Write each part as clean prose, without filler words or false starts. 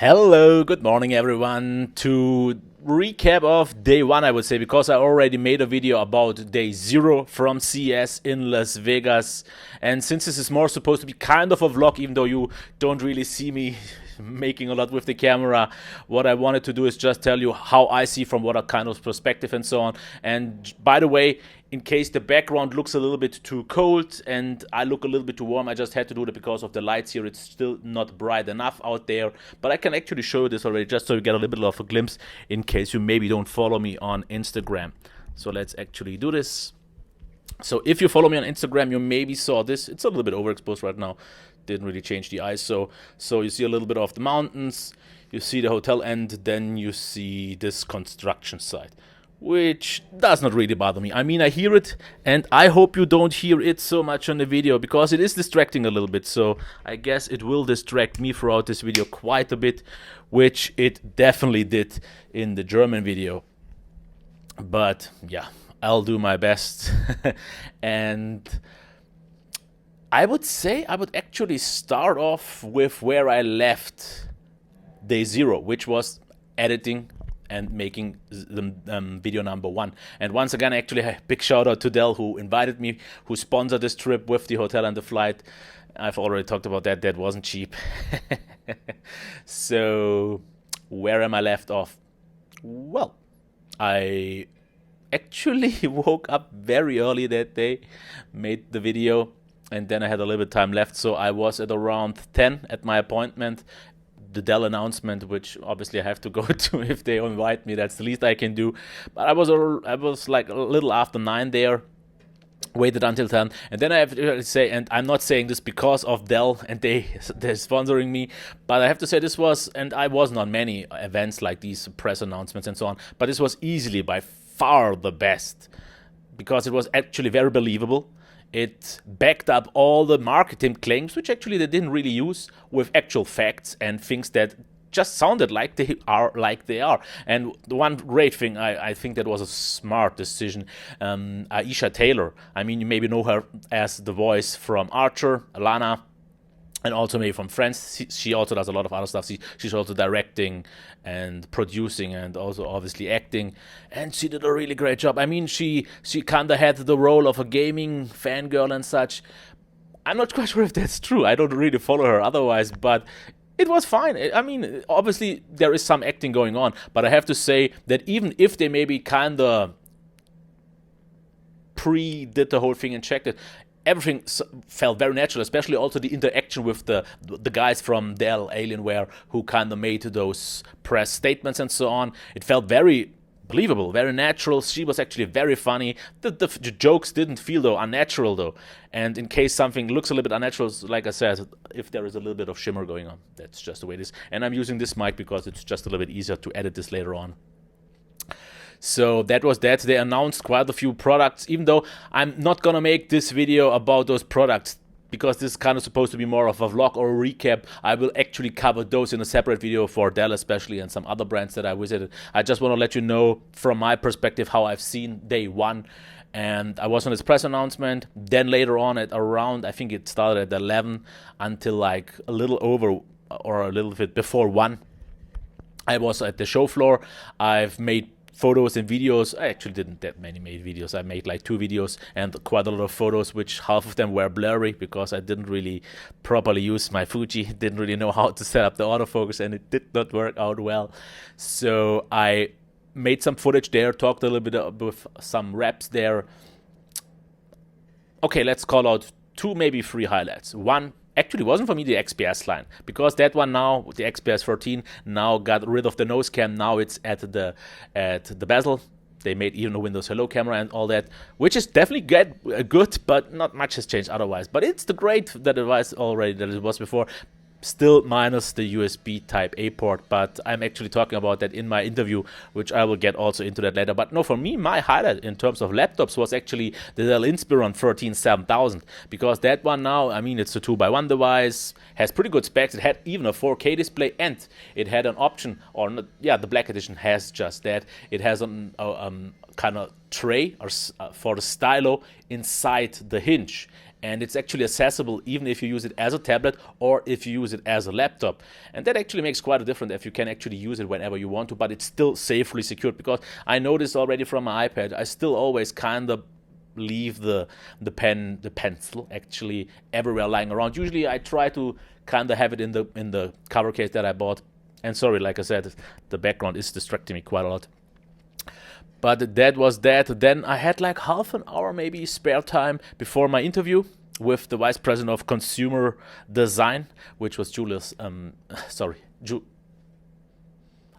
Hello, good morning everyone. To recap of day one, I would say, because I already made a video about day zero from CES in Las Vegas. And since this is more supposed to be kind of a vlog, even though you don't really see me making a lot with the camera, what I wanted to do is just tell you how I see from what a kind of perspective and so on. And by the way, in case the background looks a little bit too cold and I look a little bit too warm, I just had to do it because of the lights here. It's still not bright enough out there, but I can actually show you this already just so you get a little bit of a glimpse in case you maybe don't follow me on Instagram. So let's actually do this. So if you follow me on Instagram, you maybe saw this. It's a little bit overexposed right now. Didn't really change the ISO. So you see a little bit of the mountains, you see the hotel, and then you see this construction site, which does not really bother me. I mean, I hear it, and I hope you don't hear it so much on the video, because it is distracting a little bit. So I guess it will distract me throughout this video quite a bit, which it definitely did in the German video. But yeah, I'll do my best. And I would say I would actually start off with where I left day zero, which was editing and making the video number one. And once again, actually a big shout out to Dell, who invited me, who sponsored this trip with the hotel and the flight. I've already talked about that. That wasn't cheap. So where am I left off? Well, I actually woke up very early that day, made the video, and then I had a little bit of time left. So I was at around 10 at my appointment, the Dell announcement, which obviously I have to go to if they invite me. That's the least I can do. But I was like a little after 9 there, waited until 10, and then I have to say, and I'm not saying this because of Dell and they're sponsoring me, but I have to say this was, and I wasn't on many events like these press announcements and so on, but this was easily by far the best, because it was actually very believable. It backed up all the marketing claims, which actually they didn't really use, with actual facts and things that just sounded like they are. And the one great thing, I think that was a smart decision, Aisha Taylor. I mean, you maybe know her as the voice from Archer, Alana, and also maybe from Friends. She also does a lot of other stuff. She's also directing and producing and also obviously acting. And she did a really great job. I mean, she kind of had the role of a gaming fangirl and such. I'm not quite sure if that's true. I don't really follow her otherwise, but it was fine. I mean, obviously there is some acting going on, but I have to say that even if they maybe kind of pre-did the whole thing and checked it, everything felt very natural, especially also the interaction with the guys from Dell, Alienware, who kind of made those press statements and so on. It felt very believable, very natural. She was actually very funny. The jokes didn't feel though unnatural though. And in case something looks a little bit unnatural, like I said, if there is a little bit of shimmer going on, that's just the way it is. And I'm using this mic because it's just a little bit easier to edit this later on. So that was that. They announced quite a few products, even though I'm not gonna make this video about those products, because this is kind of supposed to be more of a vlog or a recap. I will actually cover those in a separate video for Dell especially and some other brands that I visited. I just want to let you know from my perspective how I've seen day one. And I was on this press announcement. Then later on at around, I think it started at 11 until like a little over or a little bit before 1. I was at the show floor. I've made photos and videos. I actually didn't that many made videos. I made like 2 videos and quite a lot of photos, which half of them were blurry because I didn't really properly use my Fuji, didn't really know how to set up the autofocus, and it did not work out well. So I made some footage there, talked a little bit with some reps there. Okay, let's call out 2, maybe 3 highlights. One actually wasn't for me the XPS line, because that one now, the XPS 13, now got rid of the nose cam. Now it's at the bezel. They made even a Windows Hello camera and all that, which is definitely good, but not much has changed otherwise. But it's the device already that it was before. Still minus the USB type A port, but I'm actually talking about that in my interview, which I will get also into that later. But no, for me, my highlight in terms of laptops was actually the Dell Inspiron 13-7000, because that one now, I mean, it's a 2x1 device, has pretty good specs. It had even a 4K display, and it had an option, or not, yeah, the Black Edition has just that. It has a kind of tray or for the stylo inside the hinge. and it's actually accessible even if you use it as a tablet or if you use it as a laptop. And that actually makes quite a difference if you can actually use it whenever you want to, but it's still safely secured, because I noticed already from my iPad, I still always kind of leave the pencil actually everywhere lying around. Usually I try to kind of have it in the cover case that I bought. And sorry, like I said, the background is distracting me quite a lot. But that was that. Then I had like half an hour maybe spare time before my interview with the Vice President of Consumer Design, which was Justin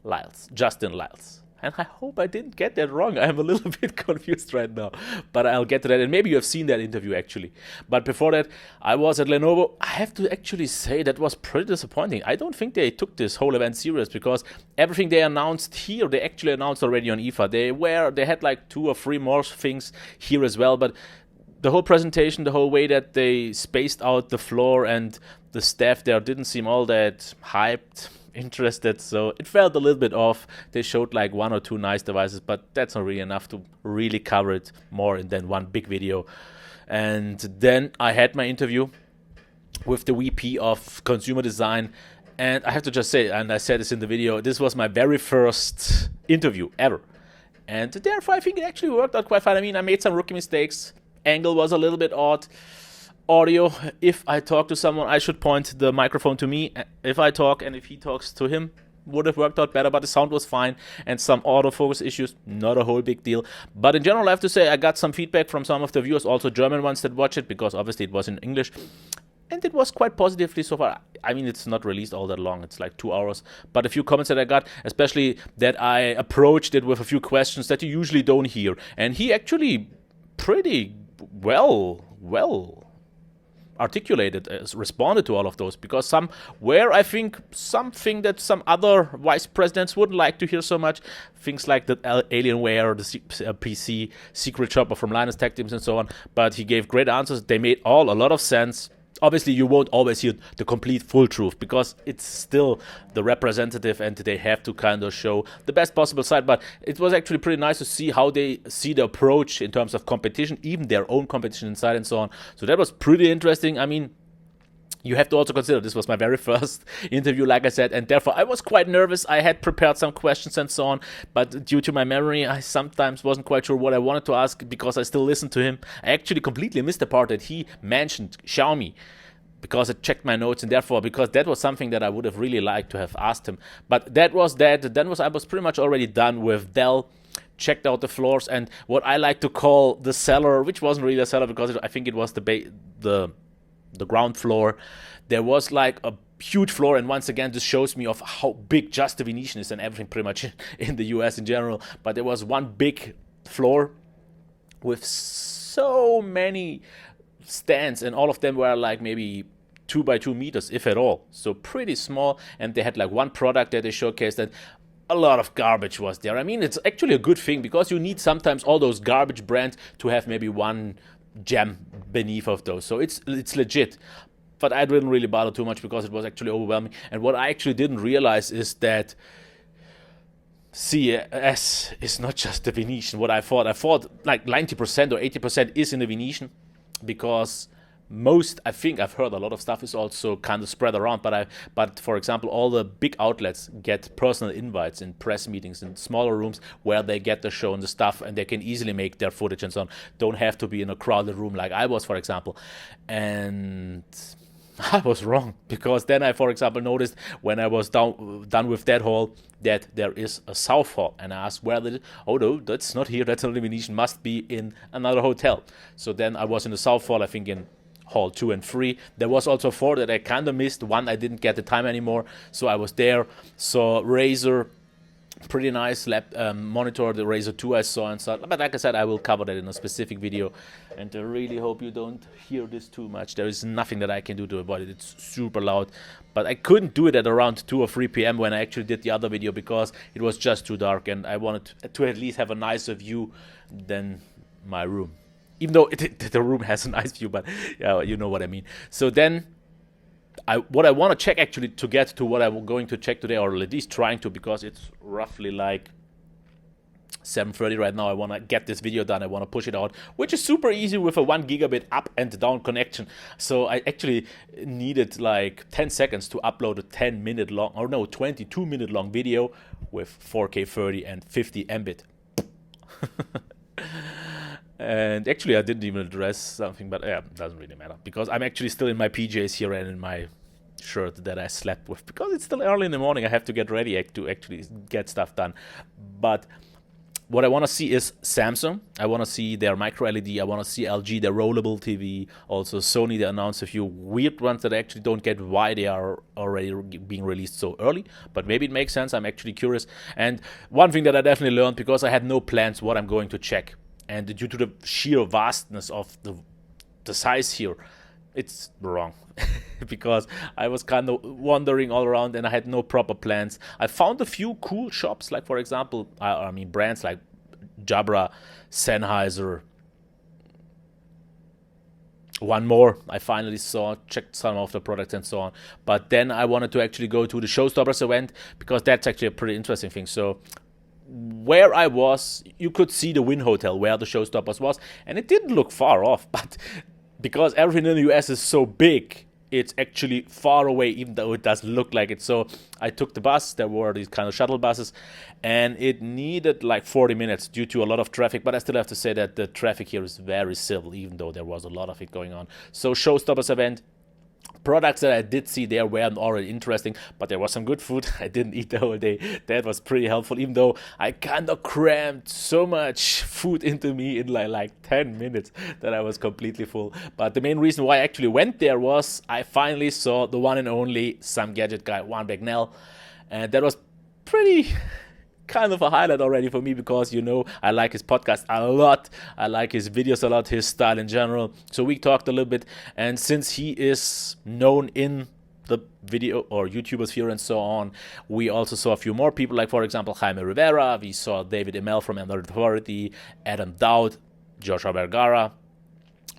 Lyles. And I hope I didn't get that wrong. I'm a little bit confused right now. But I'll get to that. And maybe you have seen that interview actually. But before that, I was at Lenovo. I have to actually say that was pretty disappointing. I don't think they took this whole event serious, because everything they announced here, they actually announced already on IFA. They had like 2 or 3 more things here as well. But the whole presentation, the whole way that they spaced out the floor and the staff there didn't seem all that hyped, interested, so it felt a little bit off. They showed like 1 or 2 nice devices, but that's not really enough to really cover it more than one big video. And then I had my interview with the VP of Consumer Design, and I have to just say, and I said this in the video, this was my very first interview ever, and therefore I think it actually worked out quite fine. I mean, I made some rookie mistakes. Angle was a little bit odd. Audio, if I talk to someone, I should point the microphone to me. If I talk and if he talks to him, would have worked out better, but the sound was fine. And some autofocus issues, not a whole big deal. But in general, I have to say, I got some feedback from some of the viewers, also German ones that watch it, because obviously it was in English. And it was quite positively so far. I mean, it's not released all that long. It's like 2 hours. But a few comments that I got, especially that I approached it with a few questions that you usually don't hear. And he actually pretty well articulated, responded to all of those, because some were, I think, something that some other vice presidents wouldn't like to hear so much. Things like the Alienware, the PC secret shopper from Linus Tech Teams and so on. But he gave great answers. They made a lot of sense. Obviously, you won't always hear the complete full truth, because it's still the representative and they have to kind of show the best possible side. But it was actually pretty nice to see how they see the approach in terms of competition, even their own competition inside and so on. So that was pretty interesting. I mean, you have to also consider this was my very first interview, like I said, and therefore I was quite nervous. I had prepared some questions and so on, but due to my memory, I sometimes wasn't quite sure what I wanted to ask, because I still listened to him. I actually completely missed the part that he mentioned Xiaomi, because I checked my notes, and therefore, because that was something that I would have really liked to have asked him. But that was that. Then I was pretty much already done with Dell. Checked out the floors, and what I like to call the cellar, which wasn't really a cellar, because I think it was the ground floor. There was like a huge floor, and once again this shows me of how big just the Venetian is and everything pretty much in the US in general. But there was one big floor with so many stands, and all of them were like maybe 2 by 2 meters, if at all, so pretty small. And they had like one product that they showcased, and a lot of garbage was there. I mean, it's actually a good thing, because you need sometimes all those garbage brands to have maybe one gem beneath of those, so it's legit. But I didn't really bother too much, because it was actually overwhelming. And what I actually didn't realize is that CES is not just the Venetian. What I thought like 90% or 80% is in the Venetian, because I think I've heard a lot of stuff is also kind of spread around, but for example, all the big outlets get personal invites in press meetings in smaller rooms where they get the show and the stuff, and they can easily make their footage and so on. Don't have to be in a crowded room like I was, for example. And I was wrong, because then I, for example, noticed when I was done with that hall that there is a south hall, and I asked where oh no, that's not here, that's only Venetian, must be in another hotel. So then I was in the south hall, I think in hall 2 and 3. There was also 4 that I kind of missed. One I didn't get the time anymore, so I was there. So Razer, pretty nice monitor, the Razer 2 I saw and stuff. But like I said, I will cover that in a specific video, and I really hope you don't hear this too much. There is nothing that I can do to avoid it. It's super loud, but I couldn't do it at around 2 or 3 p.m. when I actually did the other video, because it was just too dark, and I wanted to at least have a nicer view than my room. Even though the room has a nice view, but yeah, you know what I mean. So then, what I want to check actually to get to what I'm going to check today, or at least trying to, because it's roughly like 7:30 right now. I want to get this video done. I want to push it out, which is super easy with a 1 gigabit up and down connection. So I actually needed like 10 seconds to upload a 10-minute long, or no, 22-minute long video with 4K 30 and 50 Mbit. And actually I didn't even address something, but yeah, it doesn't really matter because I'm actually still in my PJs here and in my shirt that I slept with because it's still early in the morning. I have to get ready to actually get stuff done. But what I want to see is Samsung. I want to see their micro LED. I want to see LG, their rollable TV. Also Sony, they announced a few weird ones that I actually don't get why they are already being released so early. But maybe it makes sense. I'm actually curious. And one thing that I definitely learned, because I had no plans what I'm going to check. And due to the sheer vastness of the size here, it's wrong. Because I was kind of wandering all around and I had no proper plans. I found a few cool shops, like for example, I mean brands like Jabra, Sennheiser. One more I finally saw, checked some of the products and so on. But then I wanted to actually go to the Showstoppers event because that's actually a pretty interesting thing. So where I was, you could see the Wynn Hotel where the Showstoppers was, and it didn't look far off, but because everything in the US is so big, it's actually far away, even though it doesn't look like it. So I took the bus. There were these kind of shuttle buses, and it needed like 40 minutes due to a lot of traffic. But I still have to say that the traffic here is very civil, even though there was a lot of it going on. So Showstoppers event. Products that I did see there weren't already interesting, but there was some good food. I didn't eat the whole day. That was pretty helpful, even though I kind of crammed so much food into me in like 10 minutes that I was completely full. But the main reason why I actually went there was I finally saw the one and only Some Gadget guy, Juan Bagnell, and that was pretty kind of a highlight already for me because, you know, I like his podcast a lot. I like his videos a lot, his style in general. So we talked a little bit, and since he is known in the video or YouTuber sphere and so on, we also saw a few more people, like for example Jaime Rivera. We saw David Emel from Android Authority, Adam Dowd, Joshua Vergara,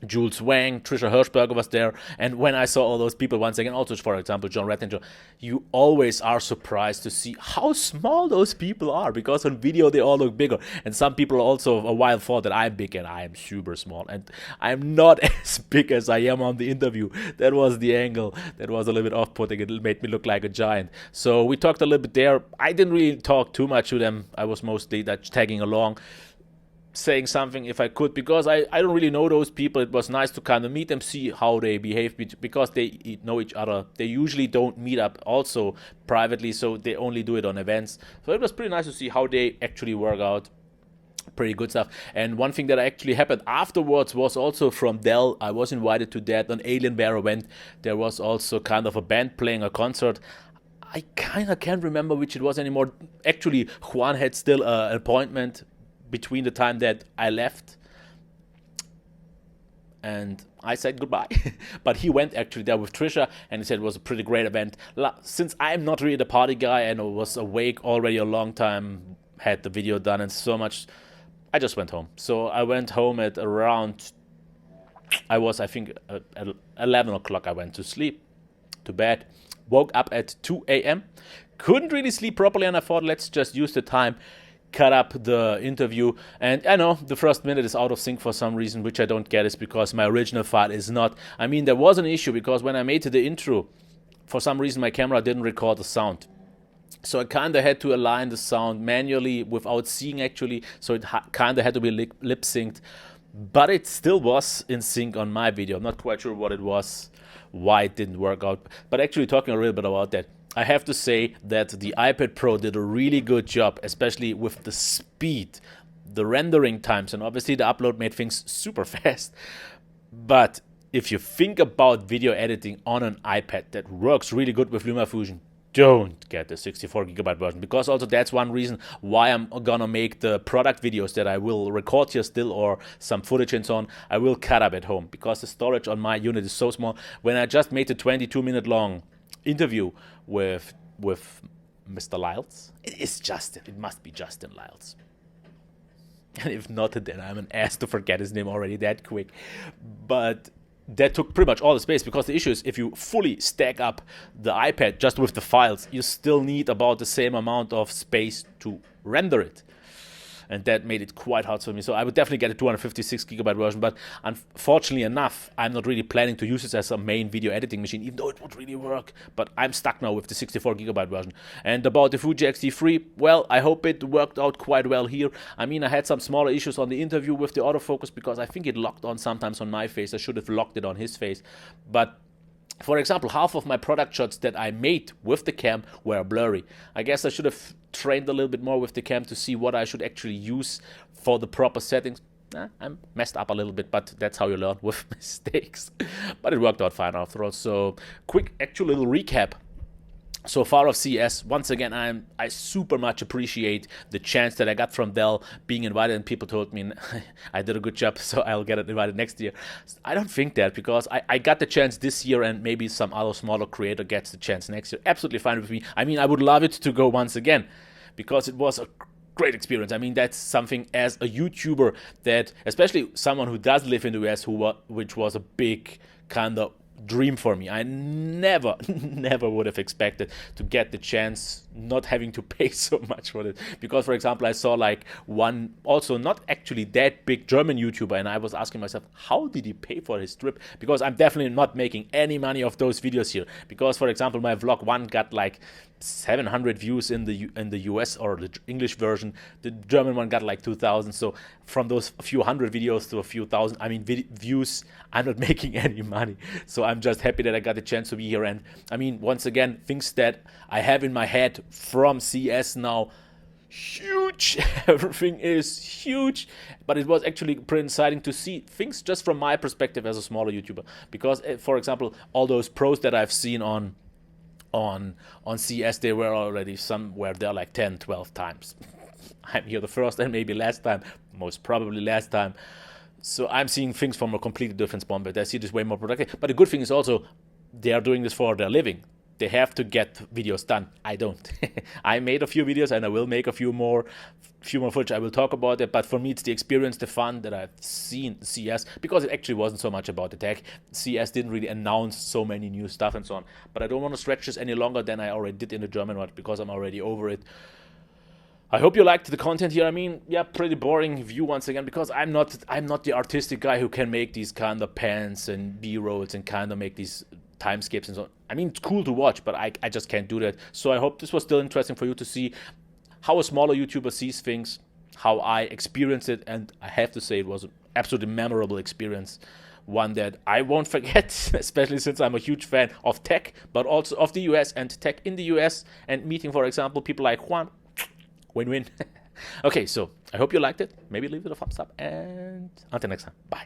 Jules Wang, Trisha Hirschberger was there. And when I saw all those people once again, also for example John Rettinger, you always are surprised to see how small those people are, because on video they all look bigger. And some people also a while thought that I'm big, and I am super small, and I'm not as big as I am on the interview. That was the angle that was a little bit off-putting. It made me look like a giant. So we talked a little bit there. I didn't really talk too much to them. I was mostly tagging along, saying something if I could, because I don't really know those people. It was nice to kind of meet them, see how they behave, because they know each other. They usually don't meet up also privately, so they only do it on events. So it was pretty nice to see how they actually work out. Pretty good stuff. And one thing that actually happened afterwards was also from Dell. I was invited to that, an Alienware event. There was also kind of a band playing a concert. I kind of can't remember which it was anymore. Actually, Juan had still an appointment between the time that I left and I said goodbye. But he went actually there with Trisha, and he said it was a pretty great event. Since I'm not really the party guy and I was awake already a long time, had the video done and so much, I just went home. So I went home at around, I think at 11 o'clock I went to sleep, to bed. Woke up at 2 a.m. Couldn't really sleep properly, and I thought, let's just use the time, cut up the interview. And I know the first minute is out of sync for some reason, which I don't get, is because my original file is not. I mean, there was an issue because when I made the intro, for some reason my camera didn't record the sound. So I kind of had to align the sound manually without seeing actually. So it kind of had to be lip synced. But it still was in sync on my video. I'm not quite sure what it was, why it didn't work out. But actually talking a little bit about that, I have to say that the iPad Pro did a really good job, especially with the speed, the rendering times, and obviously the upload made things super fast. But if you think about video editing on an iPad that works really good with LumaFusion, don't get the 64GB version, because also that's one reason why I'm gonna make the product videos that I will record here still, or some footage and so on, I will cut up at home, because the storage on my unit is so small. When I just made the 22-minute long interview with Mr. Lyles, it must be Justin Lyles. And if not, then I'm an ass to forget his name already that quick. But that took pretty much all the space, because the issue is if you fully stack up the iPad just with the files, you still need about the same amount of space to render it. and that made it quite hard for me. So I would definitely get a 256GB version, but unfortunately enough, I'm not really planning to use it as a main video editing machine, even though it would really work. But I'm stuck now with the 64GB version. And about the Fuji X-T3, well, I hope it worked out quite well here. I mean, I had some smaller issues on the interview with the autofocus because I think it locked on sometimes on my face. I should have locked it on his face. But for example, half of my product shots that I made with the cam were blurry. I guess I should have trained a little bit more with the cam to see what I should actually use for the proper settings. I'm messed up a little bit, but that's how you learn with mistakes. But it worked out fine after all. So quick actual little recap so far of CES. Once again, I super much appreciate the chance that I got from Dell being invited, and people told me I did a good job, so I'll get invited next year. I don't think that, because I got the chance this year, and maybe some other smaller creator gets the chance next year. Absolutely fine with me. I mean, I would love it to go once again, because it was a great experience. I mean, that's something as a YouTuber that, especially someone who does live in the US, which was a big kind of dream for me. I never would have expected to get the chance, not having to pay so much for it. Because, for example, I saw like one also not actually that big German YouTuber, and I was asking myself, how did he pay for his trip? Because I'm definitely not making any money off those videos here. Because, for example, my vlog 1 got like 700 views in the US, or the English version. The German one got like 2,000. So from those few hundred videos to a few thousand, I mean, views, I'm not making any money. So I'm just happy that I got the chance to be here. And I mean, once again, things that I have in my head from CES now, huge. Everything is huge, but it was actually pretty exciting to see things just from my perspective as a smaller YouTuber. Because, for example, all those pros that I've seen on CES, they were already somewhere there like 10, 12 times. I'm here the first and maybe last time, most probably last time. So I'm seeing things from a completely different spawn, but I see this way more productive. But the good thing is also, they are doing this for their living. They have to get videos done. I don't. I made a few videos, and I will make a few more footage. I will talk about it, but for me it's the experience, the fun that I've seen CES, because it actually wasn't so much about the tech. CES didn't really announce so many new stuff and so on. But I don't want to stretch this any longer than I already did in the German one, because I'm already over it. I hope you liked the content here. I mean, yeah, pretty boring view once again, because I'm not the artistic guy who can make these kind of pans and B-rolls and kind of make these time skips and so on. I mean, it's cool to watch, but I just can't do that. So I hope this was still interesting for you to see how a smaller YouTuber sees things, how I experienced it, and I have to say it was an absolutely memorable experience. One that I won't forget, especially since I'm a huge fan of tech, but also of the US and tech in the US, and meeting, for example, people like Juan. Win-win. Okay, so I hope you liked it. Maybe leave it a thumbs up, and until next time, bye.